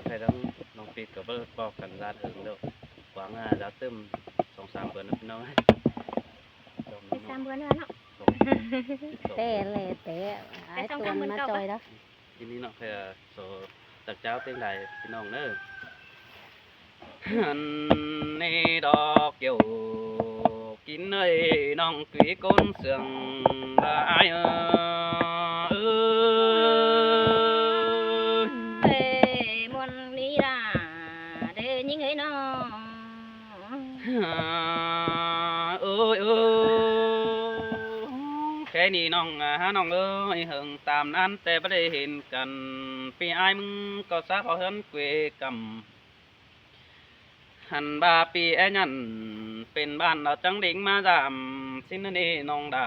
thầy đang nông pịt có bơ bò cần ra thường đâu quảng giá tươm song sàm bữa nó nói ไปตามเบอร์นั่นเนาะ แต่เลยแต่ไอ้ตัวมันมาจอยแล้ว ทีนี้เนาะคือโซตักเจ้าเต็งใดพี่น้องเนอะนี่ดอกเกี่ยวกินเอ้ยน้องquý côn sườn ai ơi มวนนี้ล่ะเด้ยิงเอ้ยน้อง ơi ơi cái nàyน้องเอ้ยหึงตามนั้นแต่ไม่ได้เห็นกันพี่ไอ้มึงก็ทราบเอาเฮินเกวกำหันบาปีแอยันเป็นบ้านเราจังดิ่งมาดามสิ้นนี่น้องด่า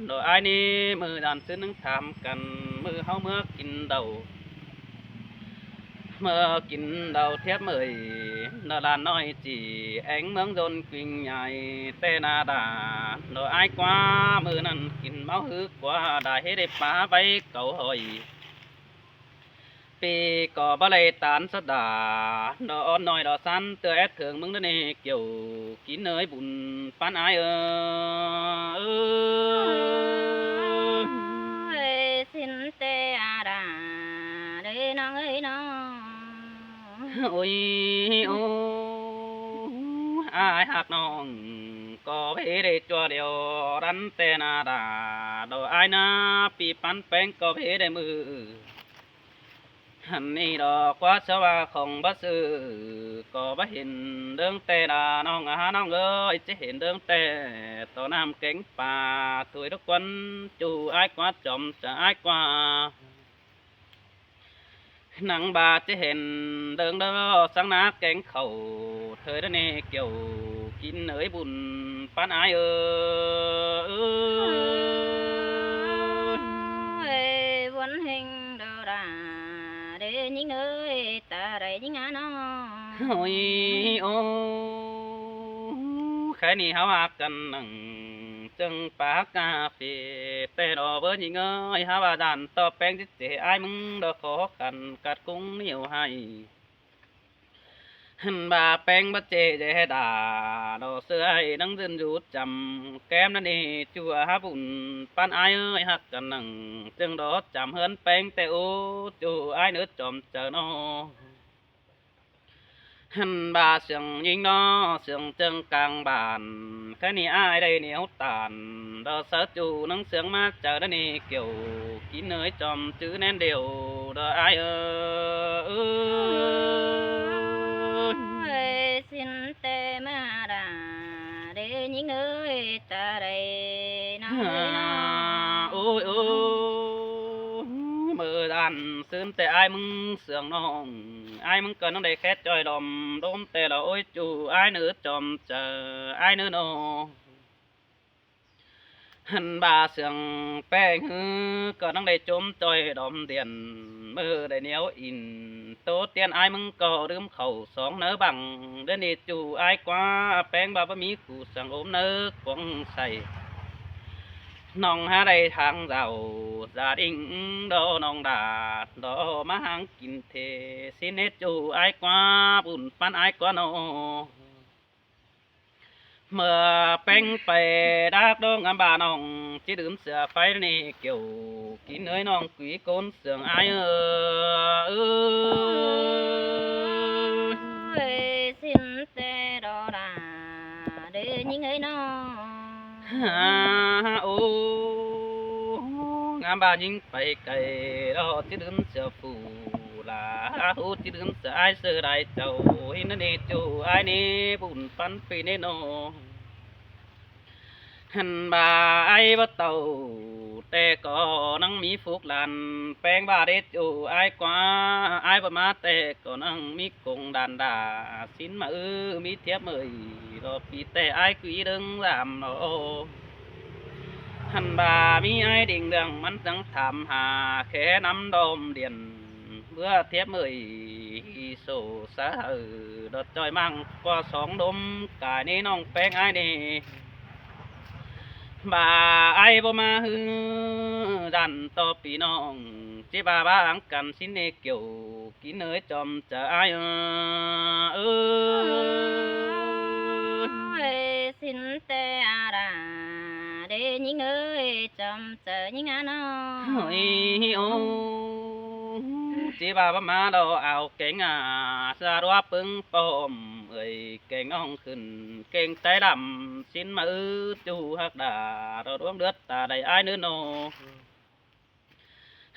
โดยไอ้นี่มือดันซื้อนึงถามกันมือเฮาเมื่อกินเดาเมื่อกินเดาเทียบเมยนลานน้อยจีแองเมืองโดนกิ่งใหญ่เตนาดาโดยไอ้กว่ามือนั้นกินเมาฮึกกว่าได้เฮ็ดได้ปลาไปเก่าหอยปีก็บ่เลยตานสดาดออ่อนน้อยดอสันเตือแอดเถืองมึงนั่นนี่เกี่ยวกินเนยบุญปานอายสินเตอาดาเด้น้องเอ้ยน้อง โอ้ยโอ้อายหักน้องก็เพได้จัวเดียวรันเตนาดาดออายนาปีปันแป้งก็เพได้มือหันนี่ดอกว่าสว่าของบัสซื้อก็บ่เห็นเรื่องแต่ดาน้องน้องเอ้ยจะเห็นเรื่องแต่ต่อน้ำเก่งป่าถวยทุกคนจูอ้ายกว่าจอมจะอ้ายกว่าหนังบาจะเห็นเดิงเด้อสังนาแกงเข่าเธอได้เนเกี่ยวกินเอ๋ยบุญปานอายวันแห่งดอดาเด้ยิงเอ้ยตาได้ยิงน้อง โอ้ยโอ้แค่นี้เฮาหักกันหนังจึงปากกาเฟแต่ดอกเบอร์ยิงเอ้ยหาว่าดันต่อแป้งจิเจอายมึงดอกขอกันกัดกุ้งเหนียวให้หันบาแป้งบัดเจเจดาดอกเสื้อให้นังยืนอยู่จำแก้มนั่นเองจัวหาบุญปานอายเอ้ยหักกันหนังจึงดอกจำเฮินแป้งแต่โอ้จูอายเนื้อจอมเจอน้อหันบาเสียงยิงน้อเสียงจึงกลางบานแค่นี้อายได้เหนียวตานดอกเสือจูนังเสียงมาเจอได้นี่เกี่ยวกินเนื้อจอมจื้อแน่นเดียวดอกอายสินเตมาดาเด้ยิงเอ้ยตาได้น้องเอ้ยน้อง โอ้ยโอ้มือดันซึมแต่อายมึงเสียงน้องอายมึงเกินน้องได้แค่จอยดอมดมแต่ละโอ้ยจูอายเนื้อจอมเจออายเนื้อโนหันบาเสียงแป้งฮือก็น้องได้จมจอยดอมเดียนมือได้เหนียวอินโตเตียนอายมึงก็ลืมเข่าสองเนื้อบังเดินนี่จูอายกว่าแป้งบาบะมีขู่สังอมเนื้อกวงใส่น้องหาได้ทางเราจาดิ่งดอน้องดาดอมาหางกินเทสิเนจูอายกว่าบุญปันอายกว่าโนเมื่อแป้งไปดักดงอันบาน้องจีดื่มเสือไฟนี่เกี่ยวกินเอ้ยน้องกุยโกนเสืองอายสินเตดอดาเด้ยิงเอ้ยน้อง โอ้งามบายิงไปไกลรอจีดื่มเสือฟูลาหูจีดื่มเสืออายเสือได้เจ้าหินนี่จูอายนี่บุญปันปีนี่โนหันบาไอ้บ่เต่าแต่ก็นังมีฟุกลันแป้งบาเด็ดอยู่ไอ้กว่าไอ้ประมาแต่ก็นังมีกงดานดาสินมามีเทียบเมยรอปีแต่ไอ้กุยดึงรำโอหันบามีไอ้ดิ่งเรื่องมันจังทำหาแค่น้ำดมเดียนเมื่อเทียบเมยโซสะดดจอยมั่งก็สองดมกายนี้น้องแป้งไอ้นี่ บ่าไอ้บ่มาฮือดันต่อพี่น้องจิบ่าบางกันสิเนเกี่ยวกินเอ้ยจอมจะอายเอ้ย xin tê à đà để những người chậm chờ những anh เฮ้ยโอ้จีบาบมาดอเอาเก่งสะรัวปึงปอมเอ้ยเก่งอ่องขึ้นเก่งใจดำสินมาจูฮักดาเราดวงเดือดตาได้อายเนื้อโน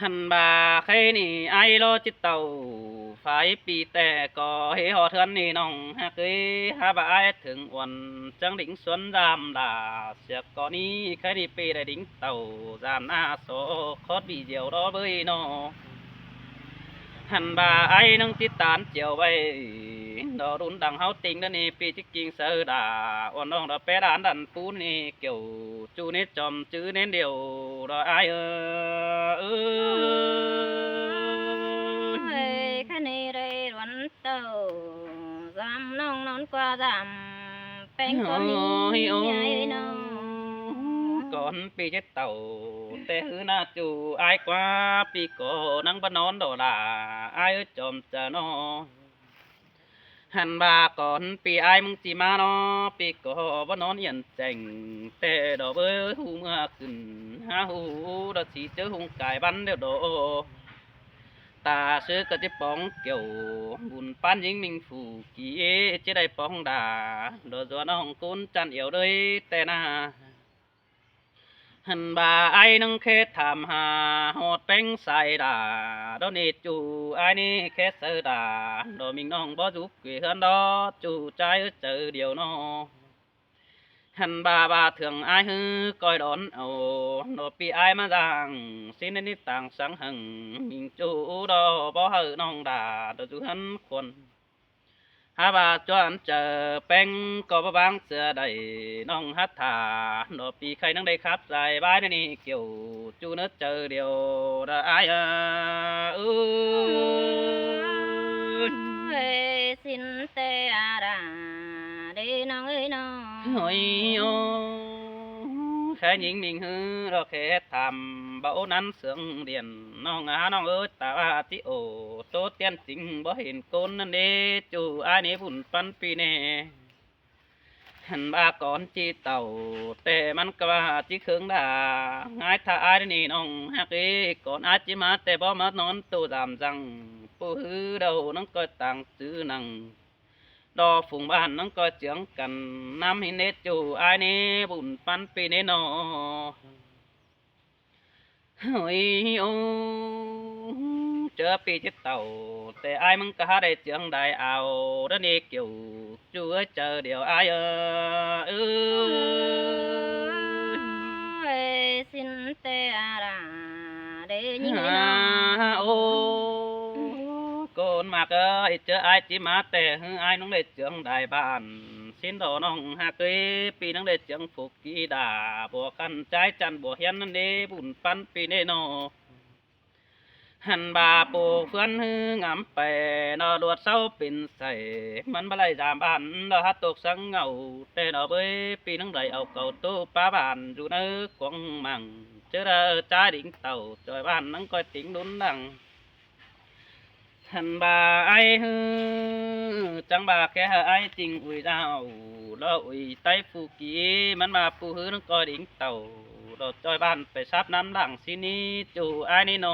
หันบาใครนี่ไอโลจิตเต่าฝ่ายปีแต่ก็เฮหอเทือนนี่น้องฮักเอ้ยหาบาไอถึงวันจังดิ่งสวนรามดาเสียก่อนนี้ใครนี่ปีได้ดิ่งเต่าจามหน้าโซคอดบีเดียวรอเบยโนหันบาไอน้องติดตานเจียวไว้ดอรุนดังเฮาติงนั่นนี่ปีจิกกิ่งเสือดาอ่อนน้องดอแปดานดันปูนี่เกี่ยวจูนี่จอมจื้อเน้นเดียวดอไอเอkhá nê đây đoán tàu dám nông nón qua dám bánh có mi ai nó ก่อนปีเจ็ดเต่าแต่หือหน้าจูอายกว่าปีก่อนังบ้านนอนดอลาอายจอมจะนอหันบาก่อนปีอายมึงจีมาเนาะปีก่อบ่นอนเอียนแจงแต่ดอกเบ้อหูเมื่อขึ้นหาหูดอกสีเจอหงกายบันเดียวโดตาซื้อกระจิปองเกี่ยวบุญปานยิงมิงฝูกี่เอจะได้ปองดาดอกจวนน้องกุนจันเอียวเลยแต่นาหันบาไอ้นังเคสถามหาหอดเป็งใส่ดาดอนี่จูไอ้นี่เคสเสือดาดอมิงน้องบ่จุกเกลือนดอจูใจเจอเดียวน้อหันบาเถื่องไอ้ฮือก้อยดอนเอาดอปีไอ้มาจางสินนิดต่างสังหังมิงจูดอบ่เฮอน้องดาดอจูหันคนหาบาจวนเจอแป้งก็บ่บางเสือได้น้องฮัทธาดอกปีใครนั่งได้ครับใส่บ้านนี่เกี่ยวจูเนื้อเจอเดียวได้อายเอ้ย xin tê à đà để nó ơi nó โอ้ยโอ้แค่ยิงมิงฮือเราแค่ทำเบานั้นเสืองเดียนน้องน้องเอ้ยตาติโอโตเตียนจริงบ่เห็นคนนั่นเด้จูอายนี่บุญปันปีเน่หันบาก่อนจีเต่าแต่มันก็ว่าจีเคืองด่าง่ายถ้าอายนี่น้องฮักเอ้ก่อนอายจีมาแต่บ่มานอนตู้ดำจังปูฮือเดาน้องก็ต่างซื้อนังดอฝุ่งบ้านน้องก็เจียงกันน้ำหินเนจูอายนี่บุญปันปีเน่นอเฮ้ยโอ้เจอปีจิตเต่าแต่อายมึงก็หาได้เจียงได้เอาเด้อนี่เกี่ยวจูเอ้ยเจอเดี๋ยวอายเอ้ย xin tê à đà để những người โอ้โกนมากเอ้ยเจออายจิมาแต่ฮืออายน้องได้เจียงได้บ้านสินดอน้องฮักเอ้ยปีน้องได้เจียงผูกกีดาบัวกันใจจันบัวเฮียนนั่นเด้บุญปันปีเน่นอหันบาปูเพื่อนฮืองามไปนอดวดเศร้าปิ่นใส่มันบะไลจามบ้านดอฮัดตกสังเงาแต่ดอเบ้ยปีน้องได้เอาเก่าตู้ป้าบ้านอยู่ในกวงมังเจอจ้าดิ่งเต่าจอยบ้านนั่งก้อยติ๋งดุนดังหันบาไอฮือจังบาแค่ไอจริงอุ้ยดาวเราอุ้ยไตฟูกีมันมาปูฮือนั่งก้อยดิ่งเต่าเราจอยบ้านไปซับน้ำดังสินี้จูไอนี่โน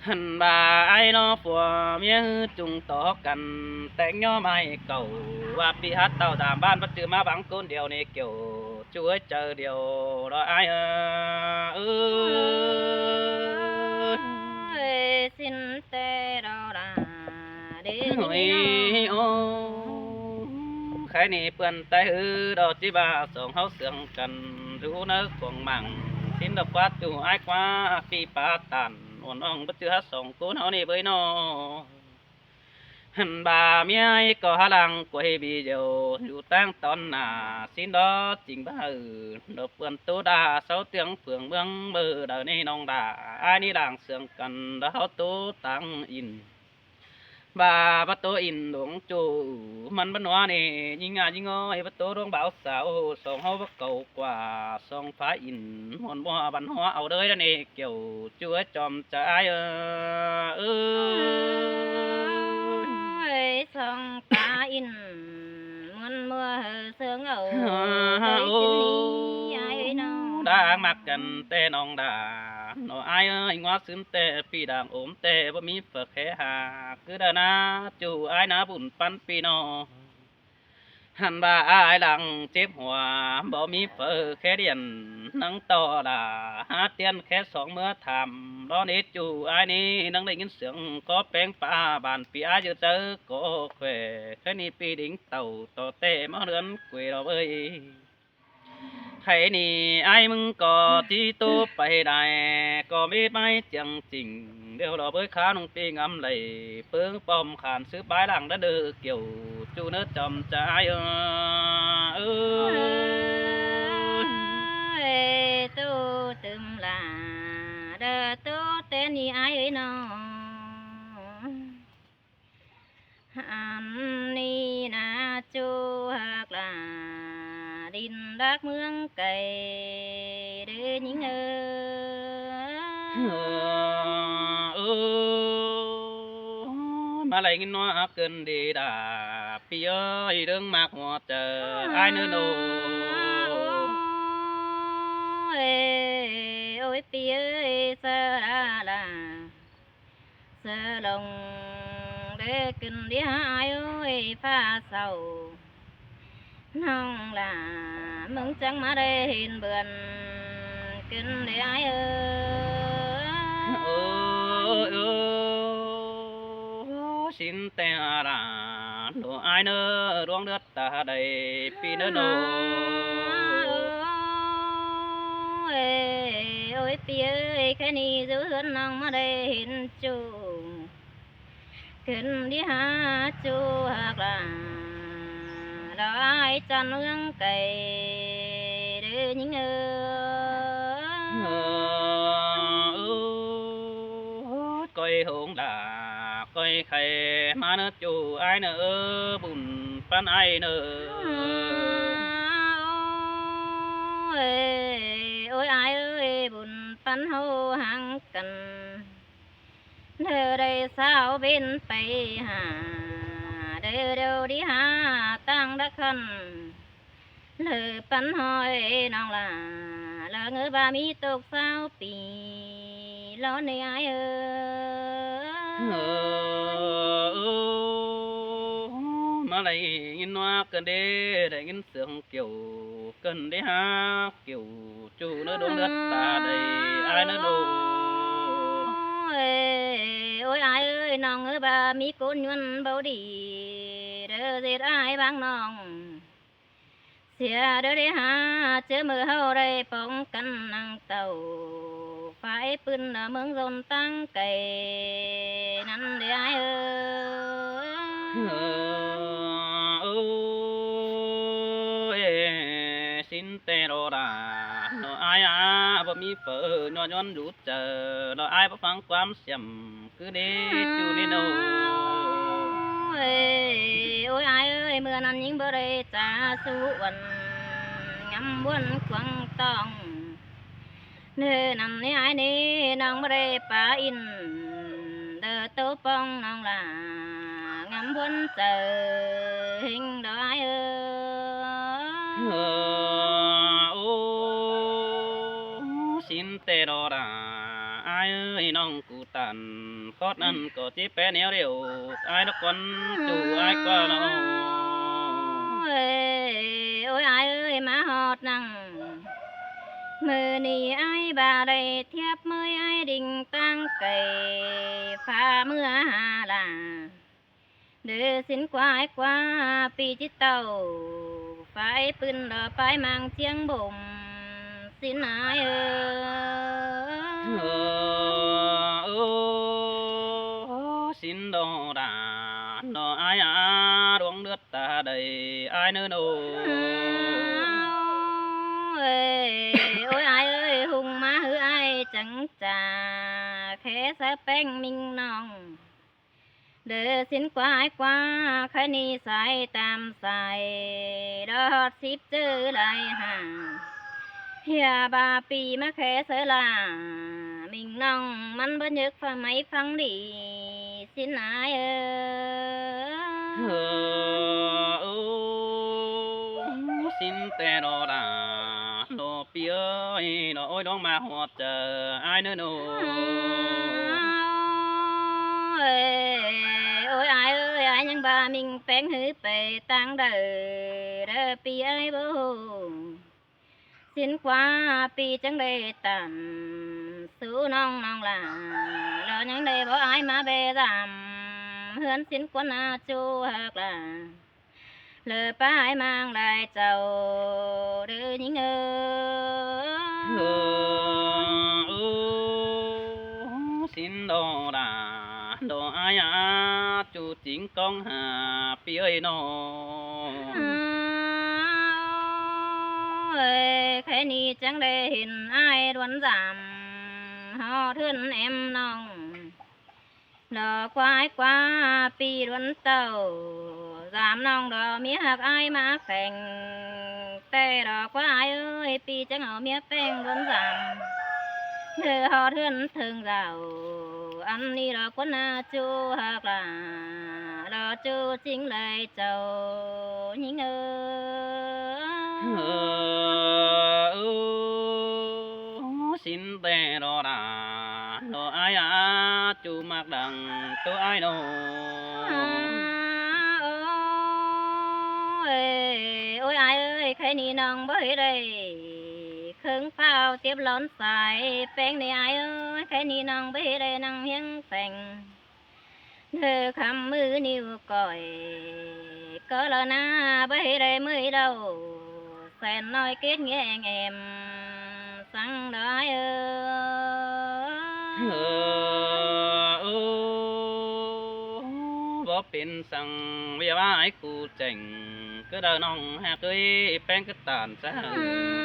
หันบาไอ้นอผัวเมียจุงต่อกันแต่งย่อไม้เก่าว่าปีฮัดเต่าตามบ้านปัจจุมาบังคนเดียวในเกี่ยวช่วยเจอเดียวรอไอ้เอ้ย xin tê đâu đà để โอ้ย những โอ้ใครนี่เปื่อนไตฮือดอกจิบาสองเฮาเสืองกันรู้เนื้อกวงมังสินดอกกวาดจูไอ้กว่าปีปาตันอ่อนอ่องปัจจุฮัดสองคนเฮานี่เบยนอหันบาเมียก็หาลังกวยบีเดียวอยู่ตั้งตอนหน้าสินดอจริงบ้าดอกเปื่อนตัวดาเสาเตียงเฟืองเมืองเบอร์ดานี่น้องดาไอ้นี่ด่างเสืองกันดาเฮาตัวตั้งอิน bà bắt tố in đuống chủมันบันว่านี่ยิงอ่ะยิงอ้อยbắt tố đuống bảo sào song hô bắt cầu quả song phá in hồnบ่บันหัวเอาเด้อนี่เกี่ยวช่วยจอมใจเอ้ย song ta in muôn mưa sương ẩu với Ôi, xin ní ai nào đang mặcกันแต่น้องดาหนออายเอ้ยงอซึมแต่ปีด่างโอมแต่บ่มีเฝกแค่หาคือเด้อนะจู่อายนะบุญปันปีนอหันบ่าอายหลังเจ็บหัวบ่มีเฝกแค่เดียนนังต่อดาหาเตียนแค่สองเมื่อทำรอนี้จู่อายนี้นังได้ยินเสียงก็แป้งป้าบานปีอายเจอก็แควแค่นี้ปีดิ่งเต่าต่อเต้มาเรือนกวยเราเอ้ย hay nì ai mừng có chi tô phải đại có biết mai chẳng chỉnh đều đó với khá nông pi ngắm lầy phương bom khàn sứ bái làng đã được kiểu chu nước chồng trái ơi tu từng là đờ tu tên ni ai ấy nó anh ni na chu hoặc là đình đắc mương cày đưa những mà lại cái nó cần đi đà pi ơi đừng mặc hoa chờ ai nữa đâu ôi pi ơi sơ là sơ lòng để kinh đi ai ơi pha sầu nong là mừng trắng mà đây hình bườn kinh để ai xin te ra đồ ai nơ đoan đất ta đầy pi nơ đồ ôi pi ơi cái ni giữ hơn nong mà đây hình chu kinh đi ha chu hoặc là đó ai chăn hương cày đưa những coi hùng là coi khay mà nó chủ ai nữa bùn pan ai nữa ôi ai ơi bùn pan hô hàng cần nơi đây sao bên tây hà đưa đâu đi hà tăng đắc khăn lỡ pan hỏi nong là lỡ ngỡ ba mi tục sao pì lo này ai mà lại in hoa cần đê để in sương kiểu cần đê ha kiểu chủ nữa đúng đất ta đây ai nữa đâu ôi ai ơi nong ơi ba mi côn nhuần bao đi đỡ giết ai bang nong xia đỡ đi ha chớ mưa hao đây phong căn năng tàu phải pưn là mương dồn tăng cày năn để ai xin tê đồ đà nó aiบ่มีเฝอย้อนย้อนรู้เจอnó aiบ่ฟังความเสียมคือเด้จูนี่โน ôi ai ơi mưa năn những bờ đây cha su quần ngắm buồn quăng tòng nơi nằm ní ai ní nong bờ đây pa in đờ tô pong nong là ngắm buồn chờ hình đó ai xin tê đồ đà ai ơiน้องกูตันคอดนั้นก็จีแปแนวเดียวไอ้นักคนจูไอ้กว่าน้อง ôi ai ơi má hot năng mưa nì ai bà đây thiếp mới ai đình tăng cày pha mưa hà là đưa xin qua ai qua pi chít tàu phải pưn đò phải mang chiếng bụng xin ai xin đồ đà nó ai đuông nước ta đầy ai nữa đâu ôi ai ơi hùng má hư ai chẳng trà khé sa beng minh nong เด้อสินกว่าไกว่าใครนี่สายตามสายดอดสิบเจอไรห่าเฮียบาปีมาแค่เสอลามิงน้องมันบ่ยึกฟังไหมฟังดีสินนายเออxin tè đò đà đò bia đò ôi đón mà hoạt chờ ai nữa nô เอ้ยโอ้ยอายเอ้ยอายยังบ่มิงแป้งหือไปตั้งเด้อเด้อปีเอ้ยบ่สินกว่าปีจังได้ตันสู้น้องน้องล่ะแล้วยังได้บ่อายมาเบดำเฮือนสินกว่านาจูหักล่ะlời bái mang lại giàu đưa những xin đồ đà đồ ai à chủ chính công hà pi ơi nó cái ni chẳng để hình ai đoán giảm họ thương em nong lò quái quá pi đoán tàu giảm nong đò mía hạc ai má phèn tê đò quá ai ơi pi chẳng ở mía phèn vẫn giảm thưa họ thương thường giàu ăn đi đò quân chu hạc là đò chu chính lại chầu những xin tê đò đà đò ai à chu mặc đằng tu ai đâu ôi ai ơi khai ni nong bởi đây khương phao tiếp lón xài phèn này ai ơi khai ni nong bởi đây năng hiếng phèn thơ khăm mưa niu còi có lỡ na bởi đây mới đâu sen nói kết nghe em sang đó aiบ่เป็นสังเวียว่าไอ้กูเจ๋งก็เดินน้องหากเอ้ยแป้งก็ตานซะ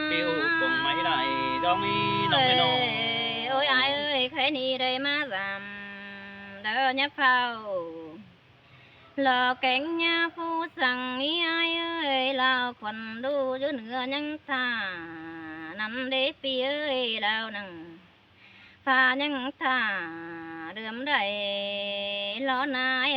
ปิ้วคงไม่ได้ดองนี้น้องไม่น้อง ôi ai ơi khai ni đây má giảm đỡ nhấp phao lò cánh nhà phu rằng ý ai ơi lao quần đu chứ nửa nhăng thà nằm đế pi ơi lao nằng pha nhăng thà đượm đầy lo nai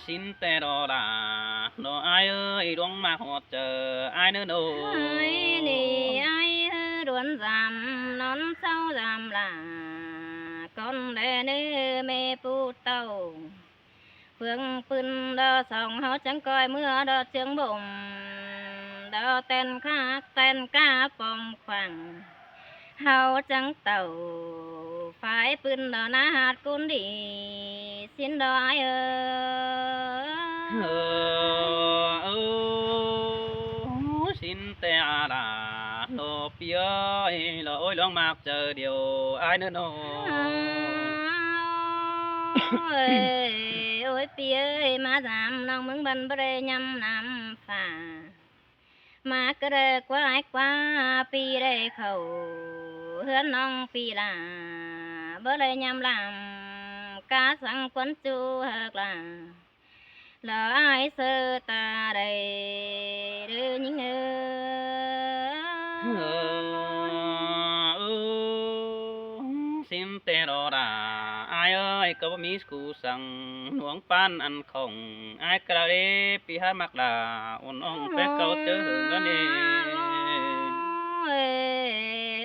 xin tè đò đà đò ai ơi đoán mà họ chờ ai nữa đâu ai nì ai đoán giảm nón sau giảm là con đẻ nữ mê pu tàu phương pưng đo sòng họ chẳng coi mưa đo trướng bụng đo tên cá phòng khoảng hao chẳng tàu phải pưng đo ná hạt cún đi xin đo ai xin tè đà đò bia lỗi loang mạc chờ điều ai nữa đâu ôi pi ơi má giảm nong mừng bần bê nhâm nam phà má cơ đê quá pi đê khẩu hứa nong pi là bơ lê nhâm làm cá sang quấn chu hạc là ai sơ ta đây đưa những xin tè đò đà ai ơi có mi sku sang nuông pan ăn không ai cả đi pi hai mặc là ôn ong phép câu chớ hưởng đó đi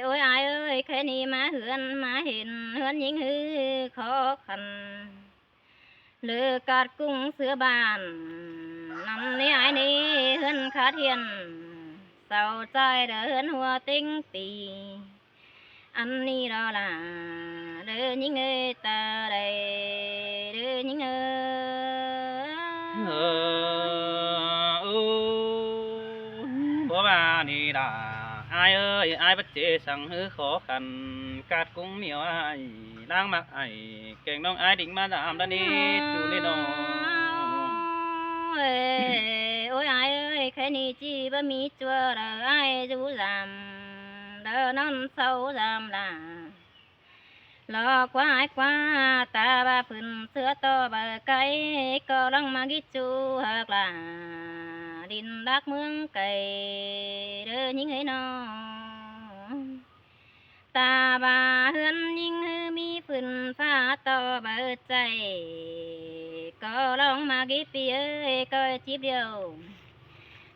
ôi ai ơi cái ni má hiền hươn những hư khó khăn lừa cát cung sữa bàn nằm ní ai ní hươn khát hiền sau trái đỡ hươn hoa tinh tì anh ni đó là đưa những người ta đây đưa những bố bà đi đà ai ơi ai bắt chế sang hư khó khăn cát cũng miêu ai đang mặc ai kèn đông ai định mà làm đó đi chú đi đâu ôi ai ơi cái ni chi ba mi chua đờ ai chú làm đờ non sâu làm là lo quá quá ta ba phun sữa to bờ cây có lăng mà ghi chú hoặc là đình đắc mương cây đưa những ấy nó ta ba hươn những hư mi phun pha to bờ chạy có lăng mà ghi phía coi chip điều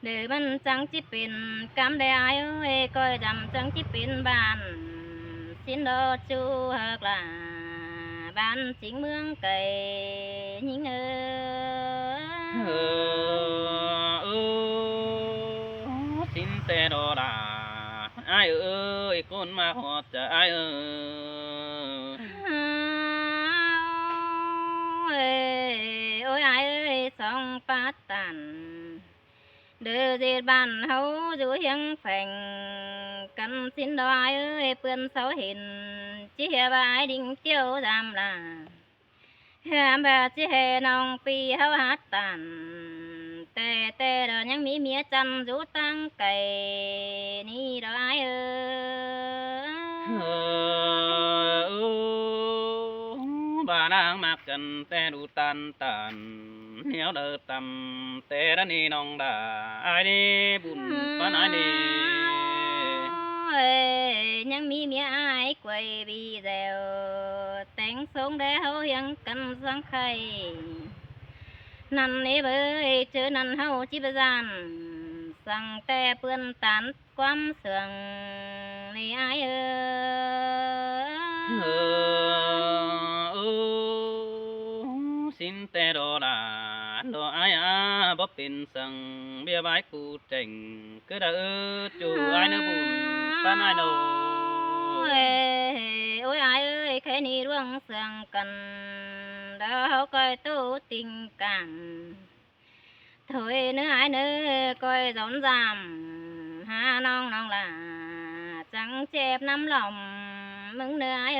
để bên trắng chip pin cam để ai ơi coi dầm trắng chip pin bàn xin đo chú hoặc là ban chính mương cày những xin tê đô đà ai ơi con mà họ chờ ai ơi ôi ai ơi xong phát tàn đưa diệt bàn hấu dù hiếng phèn cần xin đo ai ơi vươn sáu hình chỉ hệ bà ai định tiêu giảm là hàm bà chỉ hệ nòng pi hấu hát tàn tê tê đó những mía mía chăn rú tăng cày ni đó ai bà đang mặc chân tê đủ tan tàn nếu đỡ tầm tê đã ni nong đà ai đi bùn pan ai đi những mía mía ai quay bi dèo tén xuống để hấu hiếng cần sáng khay năn nế bơi chớ năn hấu chi bơ gian sang te vươn tán quắm sườn này ai xin tê đồ đà đồ ai bóp pin sừng bia bái cụ trình cứ đã chủ ai nữa bùn pan ai đâu ôi ai ơi cái ni ruộng sườn cần đó coi tu tình cảm thôi nữa ai nữa coi rón ràm ha non non là trắng chép nắm lòng mừng nữa ai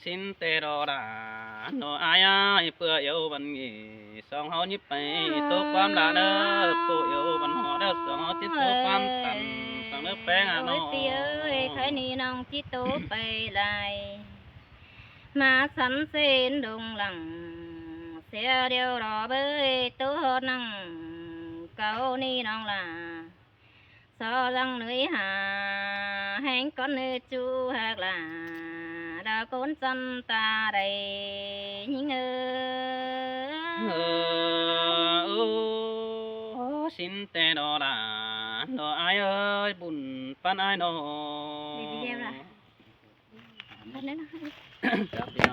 xin tê đồ đà đồ ai bữa yêu văn nghỉ song háo nhíp bay tốt quan đã đỡ bữa yêu văn họ đỡ song háo tiếp tốt quan tần song nước bé ngà nó ôi ơi cái ni non chỉ tố bay lại mà sẵn xin đùng lặng xe điều đỏ bơi tố hốt năng câu ni non là so răng lưới hà hẹn con nữ chú hoặc là đã cốn chân ta đầy những xin tê đồ đà đồ ai ơi bùn pan ai nó đi video là.